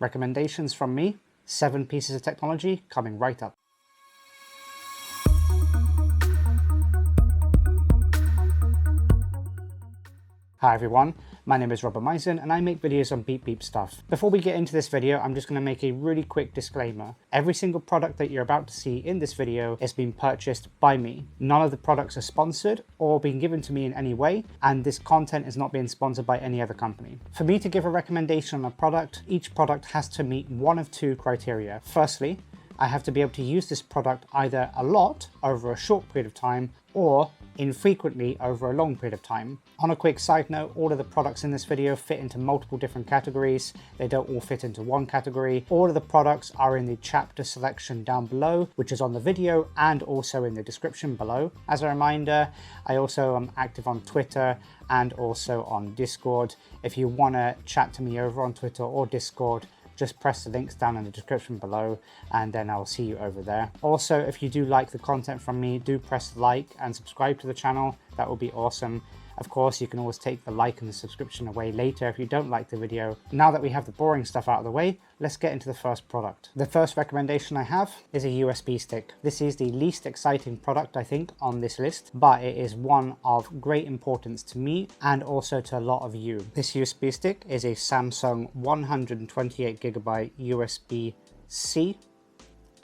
Recommendations from me, 7 pieces of technology coming right up. Hi everyone, my name is Robert Mizen and I make videos on beep stuff. Before we get into this video, I'm just going to make a really quick disclaimer. Every single product that you're about to see in this video has been purchased by me. None of the products are sponsored or being given to me in any way, and this content is not being sponsored by any other company. For me to give a recommendation on a product, each product has to meet one of 2 criteria. Firstly, I have to be able to use this product either a lot over a short period of time or infrequently over a long period of time. On a quick side note, all of the products in this video fit into multiple different categories. They don't all fit into one category. All of the products are in the chapter selection down below, which is on the video and also in the description below. As a reminder, I also am active on Twitter and also on Discord. If you want to chat to me over on Twitter or Discord, just press the links down in the description below and then I'll see you over there. Also, if you do like the content from me, do press like and subscribe to the channel. That would be awesome. Of course, you can always take the like and the subscription away later if you don't like the video. Now that we have the boring stuff out of the way, let's get into the first product. The first recommendation I have is a USB stick. This is the least exciting product, I think, on this list, but it is one of great importance to me and also to a lot of you. This USB stick is a Samsung 128GB USB-C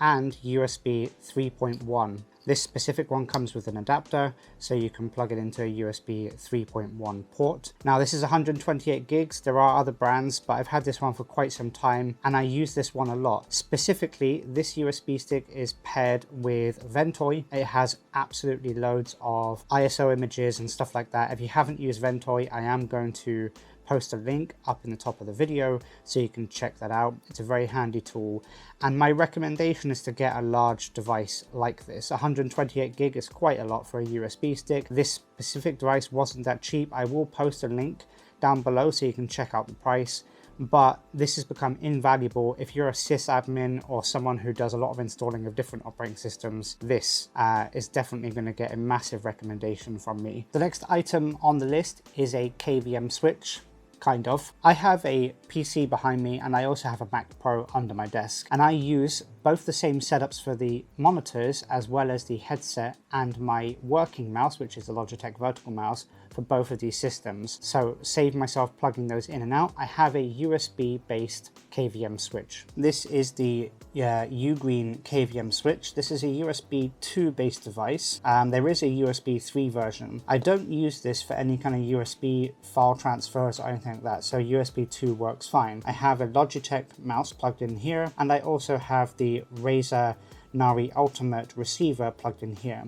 and USB 3.1. This specific one comes with an adapter, so you can plug it into a USB 3.1 port. Now this is 128 gigs. There are other brands, but I've had this one for quite some time and I use this one a lot. Specifically, this USB stick is paired with Ventoy. It has absolutely loads of ISO images and stuff like that. If you haven't used Ventoy, I am going to post a link up in the top of the video so you can check that out. It's a very handy tool, and my recommendation is to get a large device like this. 128 gig is quite a lot for a USB stick. This specific device wasn't that cheap. I will post a link down below so you can check out the price, but this has become invaluable if you're a sysadmin or someone who does a lot of installing of different operating systems. This is definitely going to get a massive recommendation from me. The next item on the list is a KVM switch. Kind of. I have a PC behind me and I also have a Mac Pro under my desk, and I use both the same setups for the monitors as well as the headset and my working mouse, which is the Logitech vertical mouse, for both of these systems. So save myself plugging those in and out. I have a USB based KVM switch. This is the UGREEN KVM switch. This is a USB 2 based device. There is a USB 3 version. I don't use this for any kind of USB file transfers or anything like that, so USB 2 works fine. I have a Logitech mouse plugged in here, and I also have the Razer Nari Ultimate receiver plugged in here.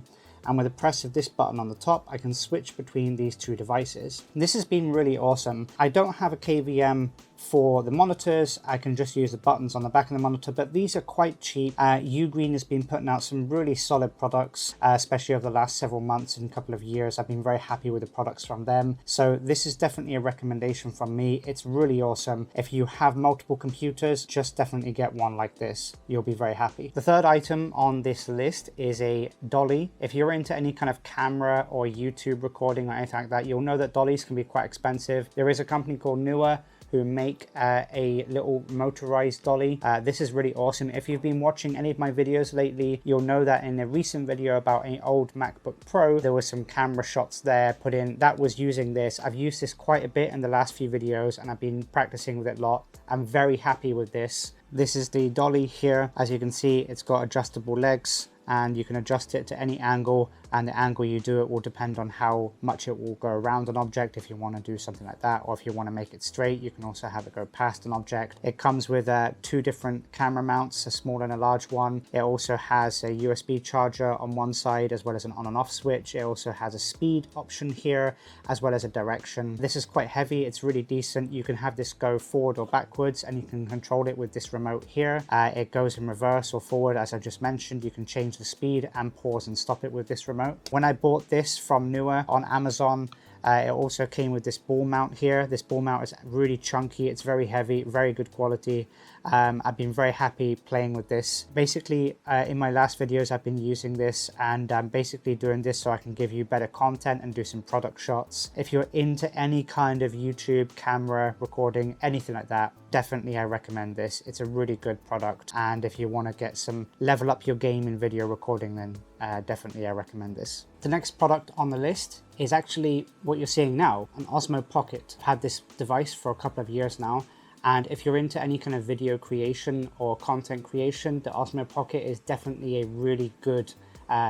And with the press of this button on the top, I can switch between these 2 devices. This has been really awesome. I don't have a KVM for the monitors. I can just use the buttons on the back of the monitor, but these are quite cheap. UGREEN has been putting out some really solid products, especially over the last several months and couple of years. I've been very happy with the products from them. So this is definitely a recommendation from me. It's really awesome. If you have multiple computers, just definitely get one like this. You'll be very happy. The third item on this list is a dolly. If you're into any kind of camera or YouTube recording or anything like that, you'll know that dollies can be quite expensive. There is a company called Neewer who make a little motorized dolly. This is really awesome. If you've been watching any of my videos lately, you'll know that in a recent video about an old MacBook Pro, there was some camera shots there put in that was using this. I've used this quite a bit in the last few videos and I've been practicing with it a lot. I'm very happy with this. This is the dolly here. As you can see, it's got adjustable legs and you can adjust it to any angle, and the angle you do it will depend on how much it will go around an object if you want to do something like that, or if you want to make it straight, you can also have it go past an object. It comes with 2 different camera mounts, a small and a large one. It also has a USB charger on one side as well as an on and off switch. It also has a speed option here as well as a direction. This is quite heavy. It's really decent. You can have this go forward or backwards and you can control it with this remote here. It goes in reverse or forward, as I just mentioned. You can change the speed and pause and stop it with this remote. When I bought this from Neewer on Amazon, It also came with this ball mount here. This ball mount is really chunky. It's very heavy, very good quality. I've been very happy playing with this. Basically, in my last videos, I've been using this, and I'm basically doing this so I can give you better content and do some product shots. If you're into any kind of YouTube camera recording, anything like that, definitely I recommend this. It's a really good product, and if you want to get some level up your game in video recording, then definitely I recommend this. The next product on the list is actually what you're seeing now, an OSMO Pocket. I've had this device for a couple of years now, and if you're into any kind of video creation or content creation, the OSMO Pocket is definitely a really good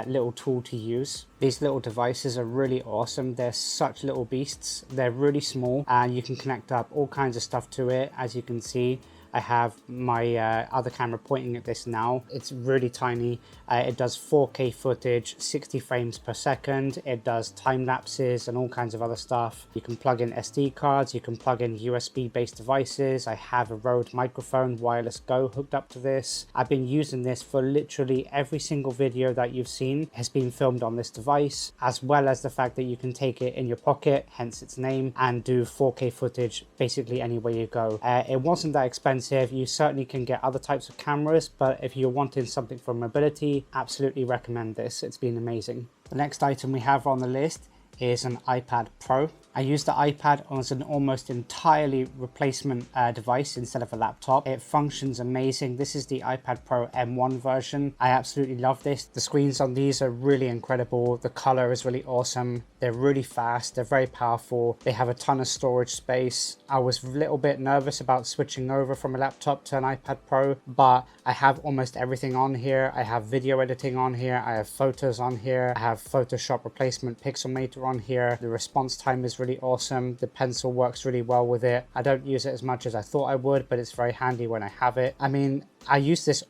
little tool to use. These little devices are really awesome. They're such little beasts. They're really small, and you can connect up all kinds of stuff to it. As you can see, I have my other camera pointing at this now. It's really tiny. It does 4K footage, 60 frames per second. It does time lapses and all kinds of other stuff. You can plug in SD cards. You can plug in USB based devices. I have a Rode microphone wireless Go hooked up to this. I've been using this for literally every single video that you've seen has been filmed on this device, as well as the fact that you can take it in your pocket, hence its name, and do 4K footage basically anywhere you go. It wasn't that expensive. You certainly can get other types of cameras, but if you're wanting something for mobility, absolutely recommend this. It's been amazing. The next item we have on the list is an iPad Pro. I use the iPad as an almost entirely replacement device instead of a laptop. It functions amazing. This is the iPad Pro M1 version. I absolutely love this. The screens on these are really incredible. The color is really awesome. They're really fast. They're very powerful. They have a ton of storage space. I was a little bit nervous about switching over from a laptop to an iPad Pro, but I have almost everything on here. I have video editing on here. I have photos on here. I have Photoshop replacement Pixelmator on here. The response time is really awesome. The pencil works really well with it. I don't use it as much as I thought I would, but it's very handy when I have it. I mean, I use this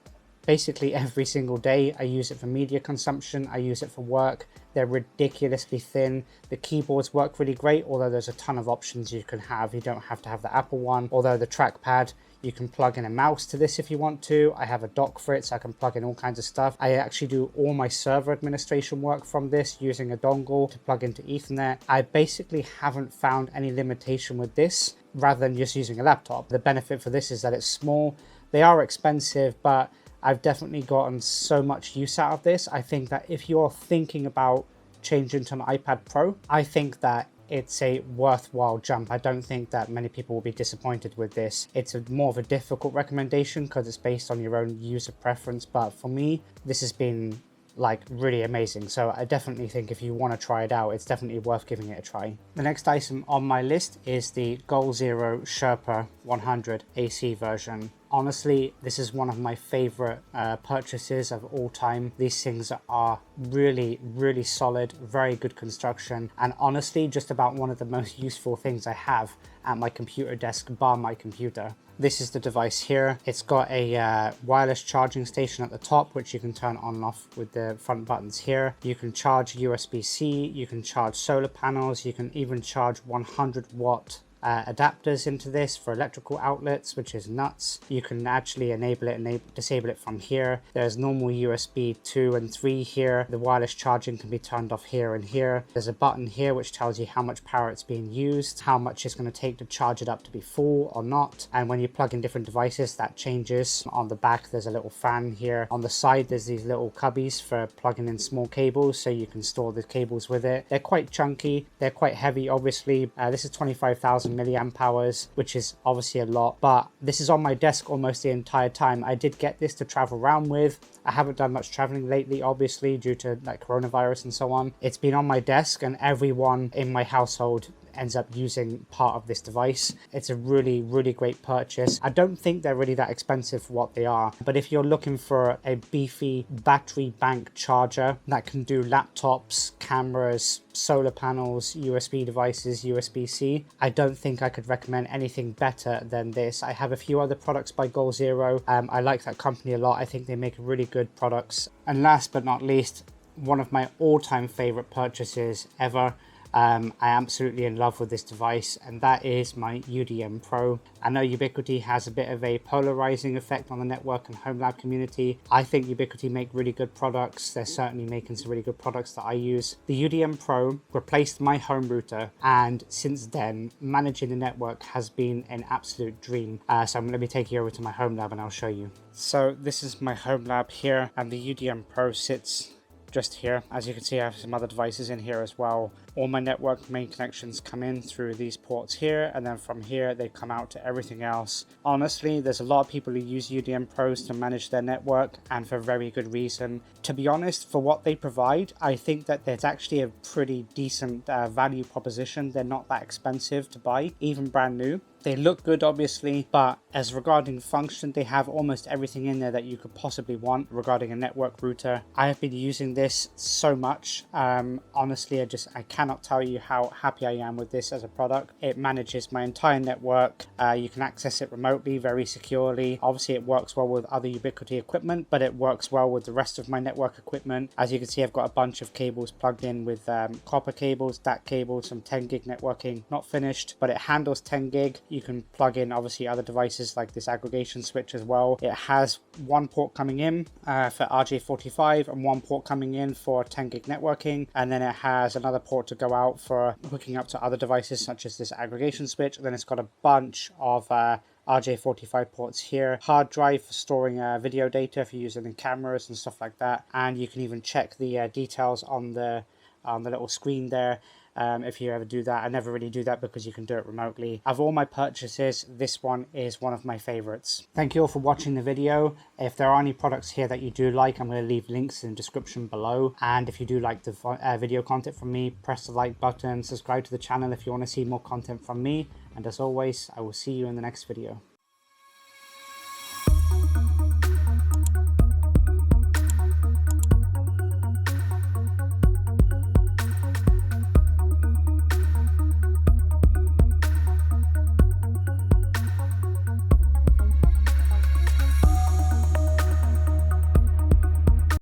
basically every single day. I use it for media consumption. I use it for work. They're ridiculously thin. The keyboards work really great, although there's a ton of options you can have. You don't have to have the Apple one, although the trackpad, you can plug in a mouse to this if you want to. I have a dock for it, so I can plug in all kinds of stuff. I actually do all my server administration work from this using a dongle to plug into Ethernet. I basically haven't found any limitation with this rather than just using a laptop. The benefit for this is that it's small. They are expensive, but I've definitely gotten so much use out of this. I think that if you're thinking about changing to an iPad Pro, I think that it's a worthwhile jump. I don't think that many people will be disappointed with this. It's more of a difficult recommendation because it's based on your own user preference, but for me, this has been like really amazing. So I definitely think if you want to try it out, it's definitely worth giving it a try. The next item on my list is the Goal Zero Sherpa 100 AC version. Honestly, this is one of my favorite purchases of all time. These things are really, really solid, very good construction, and honestly, just about one of the most useful things I have at my computer desk, bar my computer. This is the device here. It's got a wireless charging station at the top, which you can turn on and off with the front buttons here. You can charge USB-C, you can charge solar panels, you can even charge 100-watt adapters into this for electrical outlets, which is nuts. You can actually enable it and disable it from here. There's normal USB 2 and 3 here. The wireless charging can be turned off here and here. There's a button here which tells you how much power it's being used, how much it's going to take to charge it up to be full or not, and when you plug in different devices that changes. On the back there's a little fan here. On the side there's these little cubbies for plugging in small cables so you can store the cables with it. They're quite chunky, they're quite heavy obviously. This is 25,000 milliamp hours, which is obviously a lot, but this is on my desk almost the entire time. I did get this to travel around with. I haven't done much traveling lately, obviously, due to like coronavirus and so on. It's been on my desk and everyone in my household ends up using part of this device. It's a really, really great purchase. I don't think they're really that expensive for what they are, but if you're looking for a beefy battery bank charger that can do laptops, cameras, solar panels, USB devices, USB-C, I don't think I could recommend anything better than this. I have a few other products by Goal Zero. I like that company a lot. I think they make really good products. And last but not least, one of my all-time favorite purchases ever. I'm absolutely in love with this device, and that is my UDM Pro. I know Ubiquiti has a bit of a polarizing effect on the network and home lab community. I think Ubiquiti make really good products. They're certainly making some really good products that I use. The UDM Pro replaced my home router, and since then managing the network has been an absolute dream. So I'm going to be taking you over to my home lab and I'll show you. So this is my home lab here, and the UDM Pro sits just here. As you can see, I have some other devices in here as well. All my network main connections come in through these ports here, and then from here they come out to everything else. Honestly, there's a lot of people who use UDM Pros to manage their network, and for very good reason. To be honest, for what they provide, I think that there's actually a pretty decent value proposition. They're not that expensive to buy, even brand new. They look good, obviously, but as regarding function, they have almost everything in there that you could possibly want regarding a network router. I have been using this so much. Honestly, I cannot tell you how happy I am with this as a product. It manages my entire network. You can access it remotely, very securely. Obviously, it works well with other Ubiquiti equipment, but it works well with the rest of my network equipment. As you can see, I've got a bunch of cables plugged in with copper cables, DAC cables, some 10 gig networking, not finished, but it handles 10 gig. You can plug in obviously other devices like this aggregation switch as well. It has one port coming in for RJ45 and one port coming in for 10 gig networking, and then it has another port to go out for hooking up to other devices such as this aggregation switch. And then it's got a bunch of RJ45 ports here, hard drive for storing video data if you're using in cameras and stuff like that, and you can even check the details on the little screen there. If you ever do that. I never really do that because you can do it remotely. Of all my purchases, this one is one of my favorites. Thank you all for watching the video. If there are any products here that you do like, I'm going to leave links in the description below. And if you do like the video content from me, press the like button, subscribe to the channel if you want to see more content from me. And as always, I will see you in the next video.